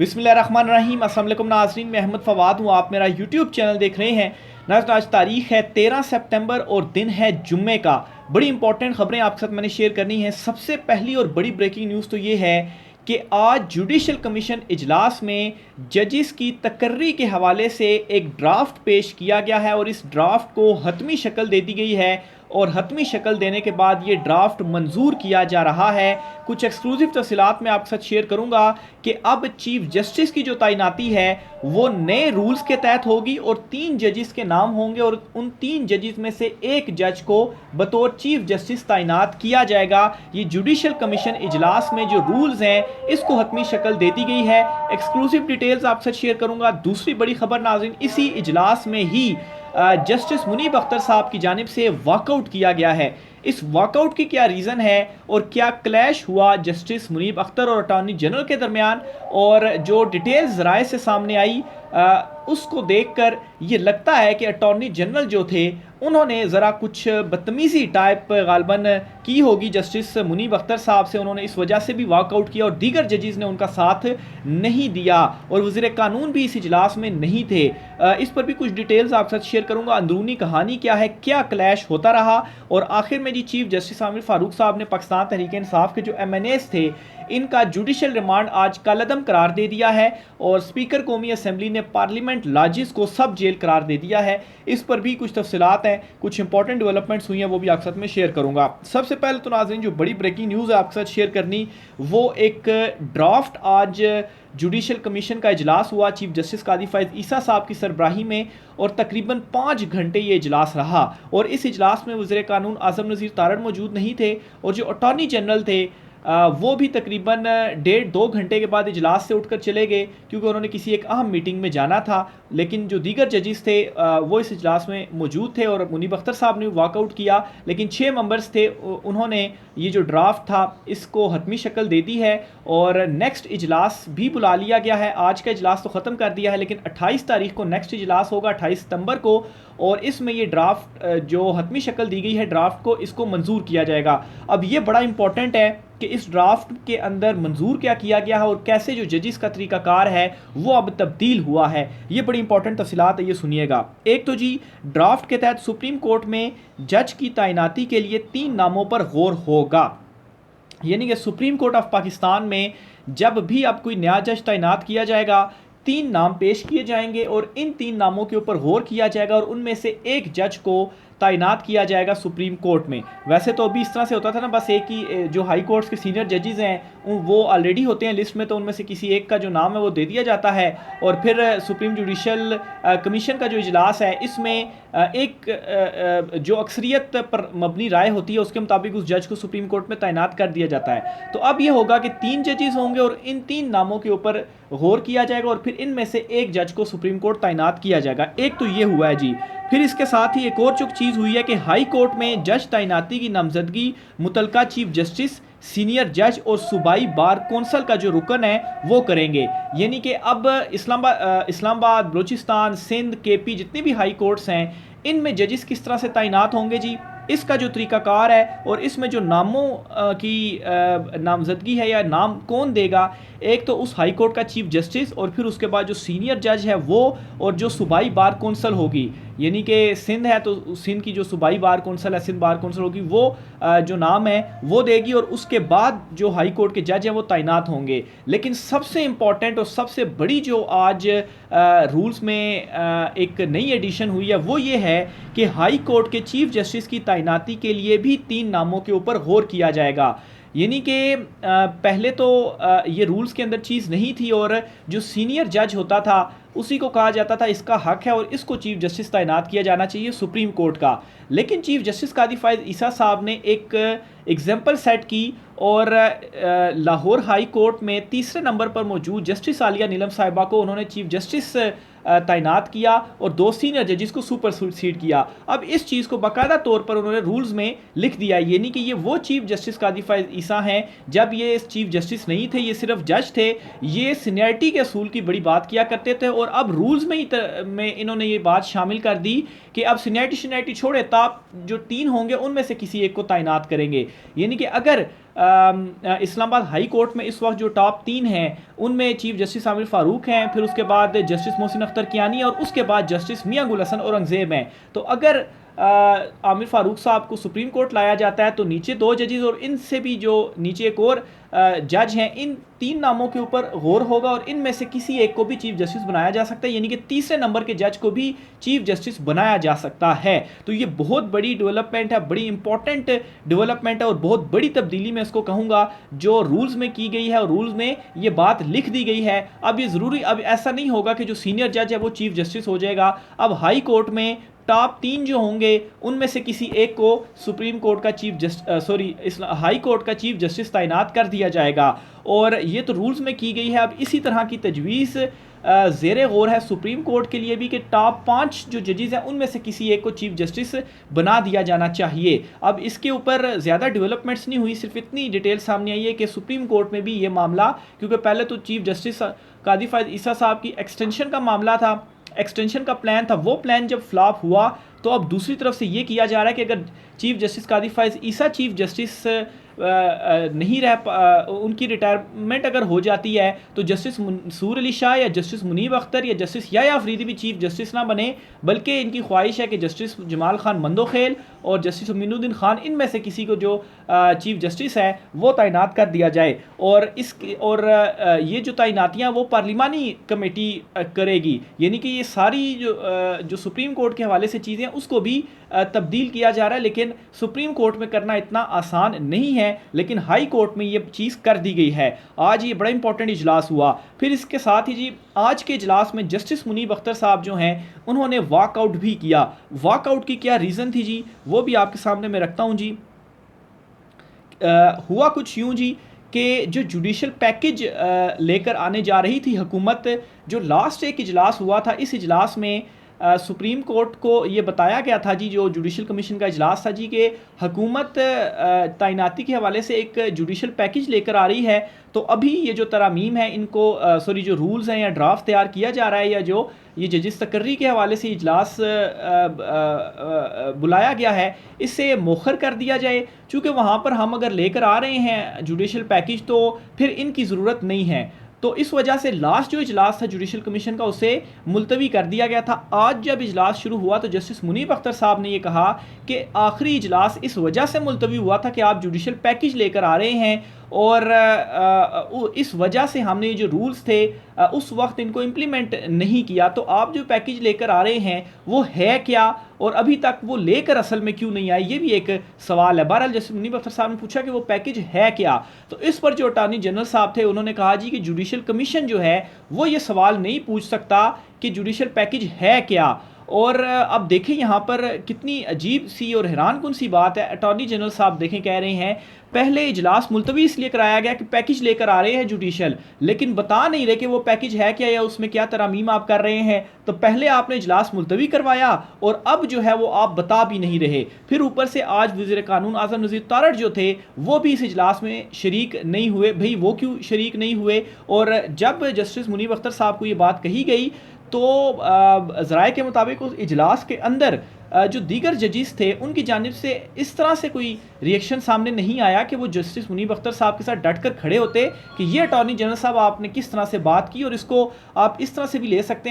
बिस्मिल्लाहिर्रहमानिर्रहीम। अस्सलाम वालेकुम नाज़रीन, मैं अहमद फ़वाद हूँ। आप मेरा यूट्यूब चैनल देख रहे हैं। नाज़रीन, आज तारीख़ है 13 सितंबर और दिन है जुम्मे का। बड़ी इंपॉर्टेंट ख़बरें आपके साथ मैंने शेयर करनी है। सबसे पहली और बड़ी ब्रेकिंग न्यूज़ तो ये है कि आज जुडिशल कमीशन इजलास में जजिस की तकर्री के हवाले से एक ड्राफ्ट पेश किया गया है और इस ड्राफ्ट को हतमी शक्ल दे दी गई है और हतमी शक्ल देने के बाद ये ड्राफ्ट मंजूर किया जा रहा है। कुछ एक्सक्लूसिव तफसीलात मैं आपके साथ शेयर करूंगा कि अब चीफ जस्टिस की जो तैनाती है वो नए रूल्स के तहत होगी और 3 जजिस के नाम होंगे और उन 3 जजिस में से एक जज को बतौर चीफ जस्टिस तैनात किया जाएगा। ये जुडिशल कमीशन इजलास में जो रूल्स हैं इसको हतमी शक्ल दे दी गई है। एक्सक्लूसिव डिटेल्स आपसे शेयर करूंगा। दूसरी बड़ी खबर नाज़रीन, इसी इजलास में ही जस्टिस मुनीब अख्तर साहब की जानिब से वॉकआउट किया गया है। इस वॉकआउट की क्या रीज़न है और क्या क्लैश हुआ जस्टिस मुनीब अख्तर और अटॉर्नी जनरल के दरमियान, और जो डिटेल्स ज़राए से सामने आई उसको देखकर ये लगता है कि अटॉर्नी जनरल जो थे उन्होंने ज़रा कुछ बदतमीज़ी टाइप गालबन की होगी जस्टिस मुनीब अख्तर साहब से। उन्होंने इस वजह से भी वॉकआउट किया और दीगर जजेस ने उनका साथ नहीं दिया और वज़ीर कानून भी इस इजलास में नहीं थे। इस पर भी कुछ डिटेल्स आपके साथ शेयर करूंगा। अंदरूनी कहानी क्या है, क्या क्लैश होता रहा, और आखिर में जी चीफ जस्टिस आमिर फारूक साहब ने पाकिस्तान तहरीक इंसाफ के जो MNAs थे इनका जुडिशल रिमांड आज कलअदम करार दे दिया है और स्पीकर कौमी असम्बली ने पार्लियामेंट लॉजिस को सब जेल करार दे दिया है। इस पर भी कुछ तफसीलात हैं, कुछ इंपॉर्टेंट डेवलपमेंट्स हुई हैं, वो भी आपके साथ में शेयर करूंगा। सबसे पहले तो नाज़रीन जो बड़ी ब्रेकिंग न्यूज़ है आपके साथ शेयर करनी, वो एक ड्राफ्ट आज जुडिशल कमीशन का इजलास हुआ चीफ जस्टिस कादी फ़ैज़ ईसा साहब की सरबराही में और तकरीबन 5 घंटे ये इजलास रहा। और इस इजलास में वज़ीर कानून आज़म नज़ीर तारड़ मौजूद नहीं थे और जो अटॉर्नी जनरल थे वो भी तकरीबन 1.5-2 घंटे के बाद इजलास से उठकर चले गए क्योंकि उन्होंने किसी एक अहम मीटिंग में जाना था। लेकिन जो दीगर जजेस थे वो इस इजलास में मौजूद थे और मुनीब अख्तर साहब ने वॉकआउट किया, लेकिन 6 मेंबर्स थे, उन्होंने ये जो ड्राफ्ट था इसको हतमी शक्ल दे दी है और नेक्स्ट इजलास भी बुला लिया गया है। आज का इजलास तो ख़त्म कर दिया है लेकिन 28 तारीख को नेक्स्ट इजलास होगा, 28 सितंबर को, और इसमें ये ड्राफ्ट जो हतमी शक्ल दी गई है ड्राफ्ट को, इसको मंजूर किया जाएगा। अब ये बड़ा इंपॉर्टेंट है कि इस ड्राफ्ट के अंदर मंजूर क्या किया गया है और कैसे जो जजिस का तरीकाकार है वो अब तब्दील हुआ है। ये बड़ी इंपॉर्टेंट तफसीलात है, ये सुनिएगा। एक तो जी ड्राफ्ट के तहत सुप्रीम कोर्ट में जज की तैनाती के लिए 3 नामों पर गौर होगा। यानी कि सुप्रीम कोर्ट ऑफ पाकिस्तान में जब भी अब कोई नया जज तैनात किया जाएगा 3 नाम पेश किए जाएंगे और इन 3 नामों के ऊपर गौर किया जाएगा और उनमें से एक जज को तैनात किया जाएगा सुप्रीम कोर्ट में। वैसे तो अभी इस तरह से होता था ना, बस एक ही जो हाई कोर्ट्स के सीनियर जजेस हैं वो ऑलरेडी होते हैं लिस्ट में, तो उनमें से किसी एक का जो नाम है वो दे दिया जाता है और फिर सुप्रीम जुडिशल कमीशन का जो इजलास है इसमें एक जो अक्सरियत पर मबनी राय होती है उसके मुताबिक उस जज को सुप्रीम कोर्ट में तैनात कर दिया जाता है। तो अब ये होगा कि 3 जजेस होंगे और इन 3 नामों के ऊपर गौर किया जाएगा और फिर इनमें से एक जज को सुप्रीम कोर्ट तैनात किया जाएगा। एक तो ये हुआ है जी। फिर इसके साथ ही एक और जो चीज़ हुई है कि हाई कोर्ट में जज तैनाती की नामजदगी मुतलका चीफ जस्टिस, सीनियर जज और सूबाई बार कौंसल का जो रुकन है वो करेंगे। यानी कि अब इस्लामाबाद, बलूचिस्तान, सिंध, KP जितनी भी हाई कोर्ट्स हैं इनमें जजेस किस तरह से तैनात होंगे जी, इसका जो तरीकाकार है और इसमें जो नामों की नामजदगी है या नाम कौन देगा, एक तो उस हाई कोर्ट का चीफ जस्टिस और फिर उसके बाद जो सीनियर जज है वो, और जो सूबाई बार कौंसल होगी यानी कि सिंध है तो सिंध की जो सूबाई बार कौंसल है, सिंध बार कौंसल होगी, वो जो नाम है वो देगी और उसके बाद जो हाई कोर्ट के जज हैं वो तैनात होंगे। लेकिन सबसे इंपॉर्टेंट और सबसे बड़ी जो आज रूल्स में एक नई एडिशन हुई है वो ये है कि हाई कोर्ट के चीफ जस्टिस की तैनाती के लिए भी 3 नामों के ऊपर गौर किया जाएगा। यानी कि पहले तो ये रूल्स के अंदर चीज़ नहीं थी और जो सीनियर जज होता था उसी को कहा जाता था इसका हक है और इसको चीफ जस्टिस तैनात किया जाना चाहिए सुप्रीम कोर्ट का। लेकिन चीफ जस्टिस कादी फ़ैज़ ईसा साहब ने एक एग्जाम्पल सेट की और लाहौर हाई कोर्ट में 3रे नंबर पर मौजूद जस्टिस आलिया नीलम साहिबा को उन्होंने चीफ जस्टिस तैनात किया और 2 सीनियर जजेस को सुपरसीड किया। अब इस चीज़ को बाकायदा तौर पर उन्होंने रूल्स में लिख दिया, यानी कि ये वो चीफ जस्टिस कादी फ़ैज़ ईसा हैं जब ये चीफ जस्टिस नहीं थे, ये सिर्फ जज थे, ये सीनियरिटी के असूल की बड़ी बात किया करते थे और अब रूल्स में इन्होंने ये बात शामिल कर दी कि अब सीनियरिटी छोड़े तब जो 3 होंगे उनमें से किसी एक को तैनात करेंगे। यानी कि अगर इस्लामाबाद हाई कोर्ट में इस वक्त जो टॉप 3 हैं उनमें चीफ जस्टिस आमिर फारूक हैं, फिर उसके बाद जस्टिस मोहसिन अख्तर कियानी और उसके बाद जस्टिस मियां गुल हसन औरंगजेब हैं। तो अगर आमिर फारूक साहब को सुप्रीम कोर्ट लाया जाता है तो नीचे 2 जजेस और इनसे भी जो नीचे एक और जज हैं, इन 3 नामों के ऊपर गौर होगा और इनमें से किसी एक को भी चीफ जस्टिस बनाया जा सकता है, यानी कि तीसरे नंबर के जज को भी चीफ जस्टिस बनाया जा सकता है। तो ये बहुत बड़ी डेवलपमेंट है, बड़ी इंपॉर्टेंट डेवलपमेंट है और बहुत बड़ी तब्दीली मैं इसको कहूँगा जो रूल्स में की गई है और रूल्स में ये बात लिख दी गई है। अब ये ज़रूरी, अब ऐसा नहीं होगा कि जो सीनियर जज है वो चीफ जस्टिस हो जाएगा। अब हाई कोर्ट में टॉप 3 जो होंगे उनमें से किसी एक को सुप्रीम कोर्ट का चीफ हाई कोर्ट का चीफ जस्टिस तैनात कर दिया जाएगा और ये तो रूल्स में की गई है। अब इसी तरह की तजवीज़ ज़ेरे गौर है सुप्रीम कोर्ट के लिए भी कि टॉप 5 जो जजेस हैं उनमें से किसी एक को चीफ जस्टिस बना दिया जाना चाहिए। अब इसके ऊपर ज़्यादा डेवलपमेंट्स नहीं हुई, सिर्फ इतनी डिटेल सामने आई है कि सुप्रीम कोर्ट में भी ये मामला, क्योंकि पहले तो चीफ जस्टिस कादी फायद ईसा साहब की एक्सटेंशन का मामला था, एक्सटेंशन का प्लान था, वो प्लान जब फ्लॉप हुआ तो अब दूसरी तरफ से ये किया जा रहा है कि अगर चीफ जस्टिस कादी फायद ईसा चीफ जस्टिस नहीं उनकी रिटायरमेंट अगर हो जाती है तो जस्टिस मंसूर अली शाह या जस्टिस मुनीब अख्तर या जस्टिस याह्या अफरीदी भी चीफ जस्टिस ना बने, बल्कि इनकी ख्वाहिश है कि जस्टिस जमाल खान मंदोखेल और जस्टिस अमीनुद्दीन खान इनमें से किसी को जो चीफ जस्टिस है वो तैनात कर दिया जाए और ये जो तैनातियाँ वो पार्लिमानी कमेटी करेगी, यानी कि ये सारी जो सुप्रीम कोर्ट के हवाले से चीज़ें उसको भी तब्दील किया जा रहा है। लेकिन सुप्रीम कोर्ट में करना इतना आसान नहीं है, लेकिन हाई कोर्ट में ये चीज़ कर दी गई है। आज ये बड़ा इंपॉर्टेंट इजलास हुआ। फिर इसके साथ ही जी आज के इजलास में जस्टिस मुनीब अख्तर साहब जो हैं उन्होंने वॉकआउट भी किया। वॉकआउट की क्या रीज़न थी जी, वो भी आपके सामने मैं रखता हूँ जी। हुआ कुछ यूँ जी कि जो जुडिशल पैकेज लेकर आने जा रही थी हुकूमत, जो लास्ट एक इजलास हुआ था, इस इजलास में सुप्रीम कोर्ट को ये बताया गया था जी, जो जुडिशल कमीशन का इजलास था जी, कि हुकूमत तैनाती के हवाले से एक जुडिशल पैकेज लेकर आ रही है। तो अभी ये जो तरामीम है इनको जो रूल्स हैं या ड्राफ्ट तैयार किया जा रहा है या जो ये जजिस तकर्री के हवाले से इजलास बुलाया गया है, इससे मौखर कर दिया जाए, चूँकि वहाँ पर हम अगर लेकर आ रहे हैं जुडिशल पैकेज तो फिर इनकी ज़रूरत नहीं है। तो इस वजह से लास्ट जो इजलास था जुडिशल कमीशन का उसे मुलतवी कर दिया गया था। आज जब इजलास शुरू हुआ तो जस्टिस मुनीब अख्तर साहब ने ये कहा कि आखिरी इजलास इस वजह से मुलतवी हुआ था कि आप जुडिशल पैकेज लेकर आ रहे हैं और इस वजह से हमने ये जो रूल्स थे उस वक्त इनको इम्प्लीमेंट नहीं किया। तो आप जो पैकेज लेकर आ रहे हैं वो है क्या और अभी तक वो लेकर असल में क्यों नहीं आए, ये भी एक सवाल है। बहरहाल जस्टिस मुनीब अख्तर साहब ने पूछा कि वो पैकेज है क्या, तो इस पर जो अटॉर्नी जनरल साहब थे उन्होंने कहा जी कि जुडिशल कमीशन जो है वो ये सवाल नहीं पूछ सकता कि जुडिशल पैकेज है क्या। और अब देखें यहाँ पर कितनी अजीब सी और हैरानकुन सी बात है। अटॉर्नी जनरल साहब देखें कह रहे हैं पहले इजलास मुलतवी इसलिए कराया गया कि पैकेज लेकर आ रहे हैं जुडिशल, लेकिन बता नहीं रहे कि वो पैकेज है क्या या उसमें क्या तरामीम आप कर रहे हैं। तो पहले आपने इजलास मुलतवी करवाया और अब जो है वो आप बता भी नहीं रहे। फिर ऊपर से आज वज़ीर कानून आज़म नज़ीर तारड़ जो थे वो भी इस इजलास में शरीक नहीं हुए। भाई वो क्यों शरीक नहीं हुए? और जब जस्टिस मुनीब अख्तर साहब को ये बात कही गई तो ज़राए के मुताबिक उस इजलास के अंदर जो दीगर जजिस थे उनकी जानिब से इस तरह से कोई रिएक्शन सामने नहीं आया कि वो जस्टिस मुनीब अख्तर साहब के साथ डट कर खड़े होते कि ये अटॉर्नी जनरल साहब आपने किस तरह से बात की, और इसको आप इस तरह से भी ले सकते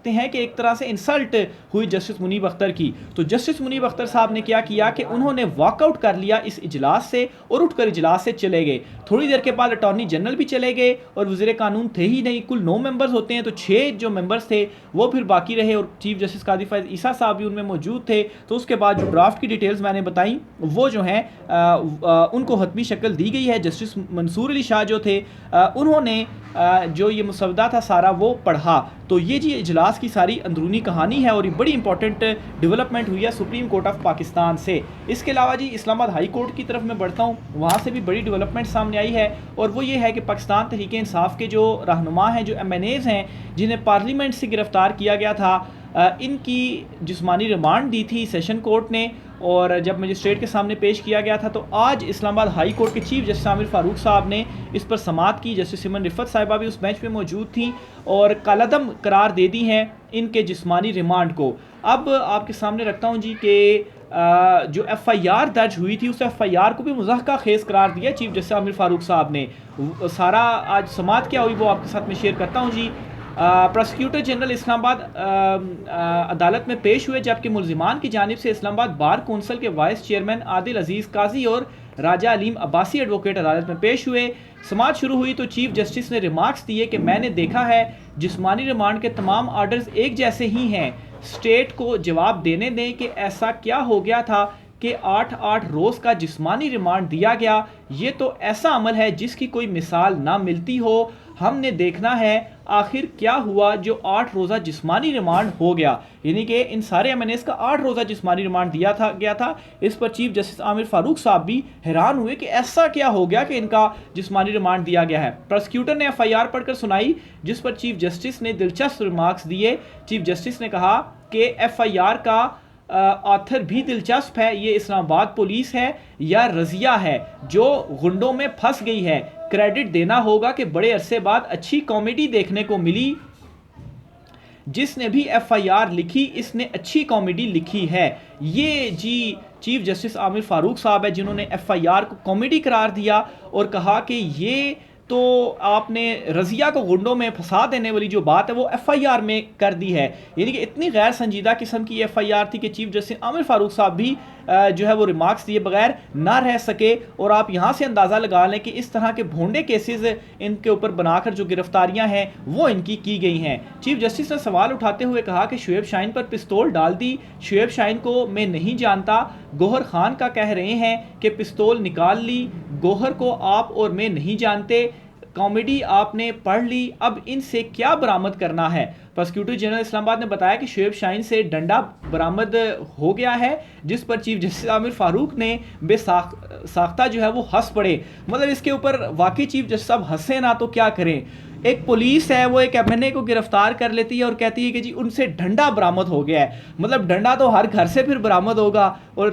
हैं कि एक तरह से इंसल्ट हुई जस्टिस मुनीब अख्तर की। तो जस्टिस मुनीब अख्तर साहब ने क्या किया कि उन्होंने वॉकआउट कर लिया इस इजलास से और उठकर इजलास से चले गए। थोड़ी देर के बाद अटॉर्नी जनरल भी चले गए और वज़ीर कानून थे ही नहीं। कुल 9 मेंबर्स होते हैं तो 6 जो मेंबर्स थे वो फिर बाकी रहे और चीफ जस्टिस कादी फायद ईसा साहब भी उनमें मौजूद थे। तो उसके बाद जो ड्राफ्ट की डिटेल्स मैंने बताई वो जो हैं उनको हतमी शक्ल दी गई है। जस्टिस मंसूर अली शाह जो थे उन्होंने जो ये मुसवदा था सारा वो पढ़ा। तो ये जी इजलास की सारी अंदरूनी कहानी है और ये बड़ी इंपॉर्टेंट डेवलपमेंट हुई है सुप्रीम कोर्ट ऑफ पाकिस्तान से। इसके अलावा जी इस्लामाबाद हाई कोर्ट की तरफ मैं बढ़ता हूँ, वहाँ से भी बड़ी डेवलपमेंट सामने आई है और वो ये है कि पाकिस्तान तहरीक इंसाफ के जो रहनुमा हैं, जो MNAs हैं जिन्हें पार्लियामेंट से गिरफ्तार किया गया था, इनकी जिस्मानी रिमांड दी थी सेशन कोर्ट ने और जब मजिस्ट्रेट के सामने पेश किया गया था तो आज इस्लामाबाद हाई कोर्ट के चीफ जस्टिस आमिर फारूक साहब ने इस पर समाअत की। जस्टिस सिमन रिफत साहिबा भी उस बेंच पे मौजूद थी और कालादम करार दे दी हैं इनके जिस्मानी रिमांड को। अब आपके सामने रखता हूं जी कि जो FIR दर्ज हुई थी उस FIR को भी मुज़ाहका खेज़ करार दिया चीफ जस्टिस आमिर फ़ारूक साहब ने। सारा आज समात क्या हुई वो आपके साथ में शेयर करता हूँ जी। प्रोसिक्यूटर जनरल इस्लामाबाद अदालत में पेश हुए, जबकि मुलजिमान की जानिब से इस्लामाबाद बार कौंसिल के वाइस चेयरमैन आदिल अजीज़ काजी और राजा अलीम अब्बासी एडवोकेट अदालत में पेश हुए। समात शुरू हुई तो चीफ जस्टिस ने रिमार्क्स दिए कि मैंने देखा है जिस्मानी रिमांड के तमाम आर्डर्स एक जैसे ही हैं। स्टेट को जवाब देने दें कि ऐसा क्या हो गया था कि 8-8 रोज़ का जिस्मानी रिमांड दिया गया। ये तो ऐसा अमल है जिसकी कोई मिसाल ना मिलती हो। हमने देखना है आखिर क्या हुआ जो 8 रोज़ा जिस्मानी रिमांड हो गया। यानी कि इन सारे MNAs का 8 रोज़ा जिस्मानी रिमांड गया था। इस पर चीफ जस्टिस आमिर फ़ारूक साहब भी हैरान हुए कि ऐसा क्या हो गया कि इनका जिस्मानी रिमांड दिया गया है। प्रोसिक्यूटर ने FIR पढ़कर सुनाई, जिस पर चीफ जस्टिस ने दिलचस्प रिमार्क्स दिए। चीफ जस्टिस ने कहा कि FIR का ऑथर भी दिलचस्प है। ये इस्लामाबाद पुलिस है या रजिया है जो गुंडों में फंस गई है। क्रेडिट देना होगा कि बड़े अरसे बाद अच्छी कॉमेडी देखने को मिली। जिसने भी FIR लिखी इसने अच्छी कॉमेडी लिखी है। ये जी चीफ जस्टिस आमिर फ़ारूक साहब है जिन्होंने FIR को कॉमेडी करार दिया और कहा कि ये तो आपने रजिया को गुंडों में फंसा देने वाली जो बात है वो FIR में कर दी है। यानी कि इतनी गैर संजीदा किस्म की FIR थी कि चीफ जस्टिस आमिर फ़ारूक साहब भी जो है वो रिमार्क्स दिए बगैर ना रह सके। और आप यहाँ से अंदाज़ा लगा लें कि इस तरह के भोंडे केसेस इनके ऊपर बनाकर जो गिरफ्तारियाँ हैं वो इनकी की गई हैं। चीफ जस्टिस ने सवाल उठाते हुए कहा कि शुएब शाहीन पर पिस्तौल डाल दी। शुएब शाहीन को मैं नहीं जानता। गौहर खान का कह रहे हैं कि पिस्तौल निकाल ली। गौहर को आप और मैं नहीं जानते। कॉमेडी आपने पढ़ ली, अब इनसे क्या बरामद करना है। प्रोसिक्यूटर जनरल इस्लामाबाद ने बताया कि शुएब शाहीन से डंडा बरामद हो गया है, जिस पर चीफ जस्टिस आमिर फ़ारूक ने बेसाख्ता जो है वो हंस पड़े। मतलब इसके ऊपर वाकई चीफ जस्टिस साहब हंसे ना तो क्या करें। एक पुलिस है वो एक MNA को गिरफ्तार कर लेती है और कहती है कि जी उनसे डंडा बरामद हो गया है। मतलब डंडा तो हर घर से फिर बरामद होगा और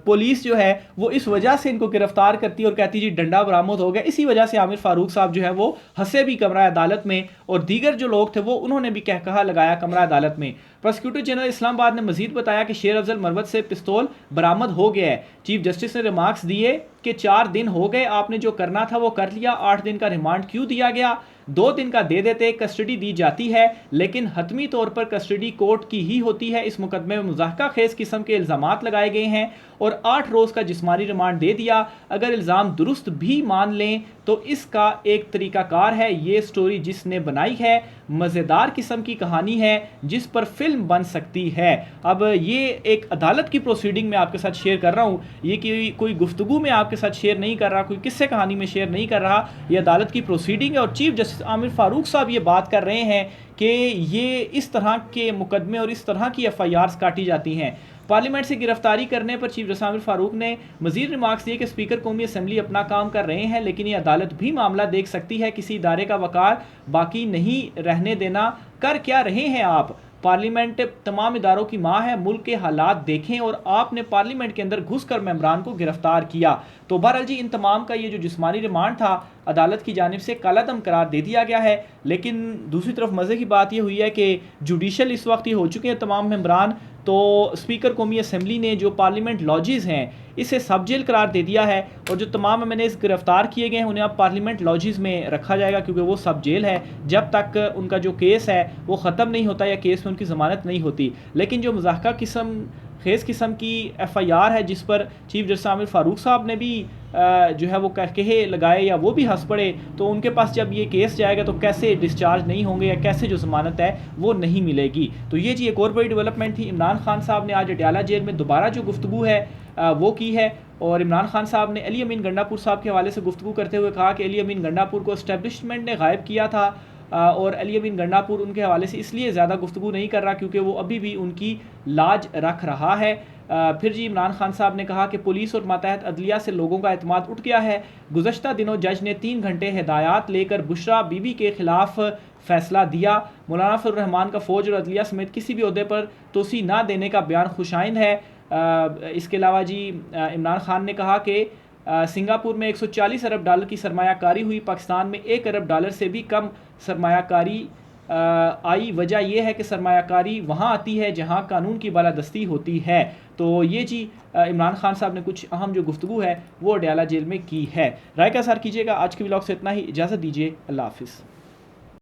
पुलिस जो है वो इस वजह से इनको गिरफ्तार करती है और कहती है जी डंडा बरामद हो गया। इसी वजह से आमिर फ़ारूक साहब जो है वो हंसे भी कमरा अदालत में, और दीगर जो लोग थे वो उन्होंने भी कहा लगाया कमरा अदालत में। प्रोसिक्यूटर जनरल इस्लामाबाद ने मजीद बताया कि शेर अफजल मरवत से पिस्तौल बरामद हो गया है। चीफ जस्टिस ने रिमार्क्स दिए कि 4 दिन हो गए, आपने जो करना था वो कर लिया। 8 दिन का रिमांड क्यों दिया गया? 2 दिन का दे देते, कस्टडी दी जाती है, लेकिन हतमी तौर पर कस्टडी कोर्ट की ही होती है। इस मुकदमे में मुज़ाहका खेज किस्म के इल्ज़ामात लगाए गए हैं और 8 रोज़ का जिस्मानी रिमांड दे दिया। अगर इल्ज़ाम दुरुस्त भी मान लें तो इसका एक तरीकाकार है। ये स्टोरी जिसने बनाई है मज़ेदार किस्म की कहानी है जिस पर फिल्म बन सकती है। अब ये एक अदालत की प्रोसीडिंग में आपके साथ शेयर कर रहा हूँ, ये कि कोई गुफ्तगू में आपके साथ शेयर नहीं कर रहा, कोई किस्से कहानी में शेयर नहीं कर रहा। ये अदालत की प्रोसीडिंग है और चीफ जस्टिस आमिर फ़ारूक साहब ये बात कर रहे हैं कि ये इस तरह के मुकदमे और इस तरह की FIRs काटी जाती हैं। पार्लियामेंट से गिरफ्तारी करने पर चीफ जस्टिस आमिर फ़ारूक ने मजीद रिमार्क्स दिए कि स्पीकर कौमी असम्बली अपना काम कर रहे हैं, लेकिन ये अदालत भी मामला देख सकती है। किसी इदारे का वकार बाकी नहीं रहने देना। कर क्या रहे हैं आप? पार्लियामेंट तमाम इदारों की माँ है। मुल्क के हालात देखें और आपने पार्लियामेंट के अंदर घुसकर मेंबरान को गिरफ्तार किया। तो बहरहाल जी इन तमाम का ये जो जिस्मानी रिमांड था अदालत की जानिब से कालादम करार दे दिया गया है। लेकिन दूसरी तरफ मज़े की बात ये हुई है कि जुडिशल इस वक्त ये हो चुके हैं तमाम मेंबरान, तो स्पीकर कौमी असम्बली ने जो पार्लियामेंट लॉजेस हैं इसे सब जेल करार दे दिया है और जो तमाम MNAs गिरफ्तार किए गए हैं उन्हें अब पार्लियामेंट लॉजेस में रखा जाएगा, क्योंकि वो सब जेल है जब तक उनका जो केस है वो ख़त्म नहीं होता या केस में उनकी ज़मानत नहीं होती। लेकिन जो मज़ाहका खेज़ किस्म की FIR है जिस पर चीफ जस्टिस आमिर फ़ारूक साहब ने भी जो है वो कहे लगाए या वो भी हंस पड़े, तो उनके पास जब ये केस जाएगा तो कैसे डिस्चार्ज नहीं होंगे या कैसे जो ज़मानत है वो नहीं मिलेगी। तो ये जी एक और बड़ी डेवलपमेंट थी। इमरान खान साहब ने आज अडयाला जेल में दोबारा जो गुफ्तगू है वो की है और इमरान खान साहब ने अली अमीन गंडापुर साहब के हवाले से गुफ्तगू करते हुए कहा कि अली अमीन गंडापुर को एस्टेब्लिशमेंट ने गायब किया था और अली अमीन गंडापुर उनके हवाले से इसलिए ज़्यादा गुफ्तगू नहीं कर रहा क्योंकि वो अभी भी उनकी लाज रख रहा है। फिर जी इमरान खान साहब ने कहा कि पुलिस और मातहत अदलिया से लोगों का एतमाद उठ गया है। गुज़श्ता दिनों जज ने 3 घंटे हिदायत लेकर बुशरा बीबी के खिलाफ फैसला दिया। मौलाना फजल रहमान का फ़ौज और अदलिया समेत किसी भी ओहदे पर तोसी ना देने का बयान खुशाइंद है। इसके अलावा जी इमरान खान ने कहा कि सिंगापुर में 140 अरब डॉलर की सरमायाकारी हुई, पाकिस्तान में 1 अरब डॉलर से भी कम सरमायाकारी आई वजह यह है कि सरमायाकारी वहाँ आती है जहाँ कानून की बालादस्ती होती है। तो ये जी इमरान खान साहब ने कुछ अहम जो गुफ्तगू है वो अडयाला जेल में की है। राय का इज़हार कीजिएगा। आज के व्लॉग से इतना ही, इजाज़त दीजिए, अल्लाह हाफिज़।